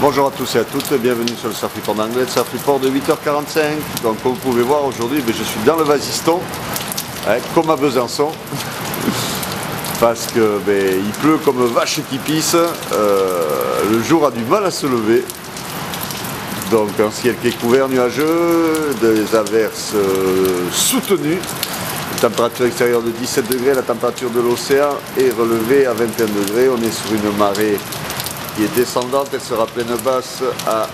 Bonjour à tous et à toutes, bienvenue sur le Surf Report d'Anglet, Surf Report de 8h45. Donc comme vous pouvez voir aujourd'hui, je suis dans le Vasiston, comme à Besançon, parce que il pleut comme vache qui pisse, le jour a du mal à se lever. Donc un ciel qui est couvert, nuageux, des averses soutenues, une température extérieure de 17 degrés, la température de l'océan est relevée à 21 degrés, on est sur une marée qui est descendante, elle sera pleine basse à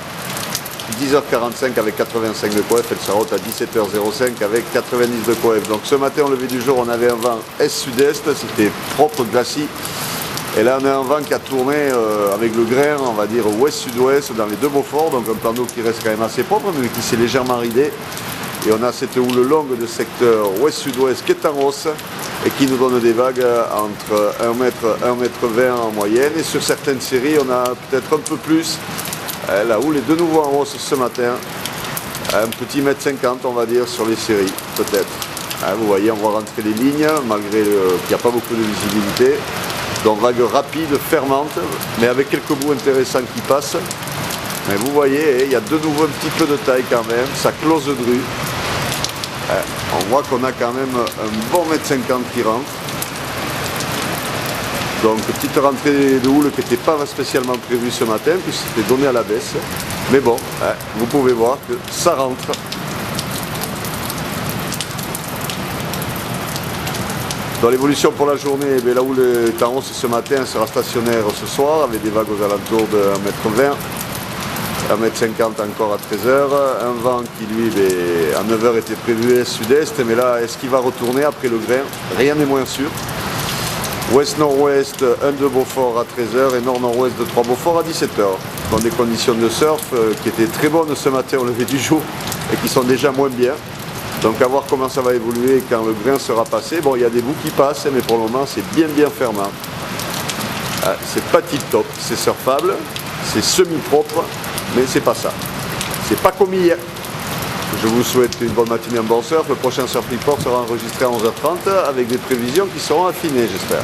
10h45 avec 85 de coef, elle sera haute à 17h05 avec 90 de coef. Donc ce matin au lever du jour on avait un vent est-sud-est, c'était propre, glacis. Et là on a un vent qui a tourné avec le grain, on va dire ouest-sud-ouest dans les deux Beaufort, donc un plan d'eau qui reste quand même assez propre mais qui s'est légèrement ridé. Et on a cette houle longue de secteur ouest-sud-ouest qui est en hausse et qui nous donne des vagues entre 1 m 20 en moyenne. Et sur certaines séries, on a peut-être un peu plus. La houle est de nouveau en hausse ce matin. Un petit 1,50 m on va dire sur les séries, peut-être. Vous voyez, on voit rentrer les lignes malgré qu'il n'y a pas beaucoup de visibilité. Donc vague rapide, fermante, mais avec quelques bouts intéressants qui passent. Mais vous voyez, il y a de nouveau un petit peu de taille quand même, ça close de rue. On voit qu'on a quand même un bon 1,50 m qui rentre. Donc petite rentrée de houle qui n'était pas spécialement prévue ce matin, puisque c'était donné à la baisse. Mais bon, vous pouvez voir que ça rentre. Dans l'évolution pour la journée, la houle est en hausse ce matin, elle sera stationnaire ce soir, avec des vagues aux alentours de 1,20 m. 1,50 m encore à 13h, un vent qui lui à 9h était prévu est-sud-est, mais là est-ce qu'il va retourner après le grain? Rien n'est moins sûr. Ouest-nord-ouest, 1 de Beaufort à 13h et nord-nord-ouest de 3 Beaufort à 17h. Dans des conditions de surf qui étaient très bonnes ce matin au lever du jour et qui sont déjà moins bien. Donc à voir comment ça va évoluer quand le grain sera passé. Bon, il y a des bouts qui passent, mais pour le moment c'est bien fermant. C'est pas tip-top, c'est surfable, c'est semi-propre. Mais c'est pas ça. C'est pas comme hier. Je vous souhaite une bonne matinée, un bon surf. Le prochain Surf Report sera enregistré à 11h30 avec des prévisions qui seront affinées, j'espère.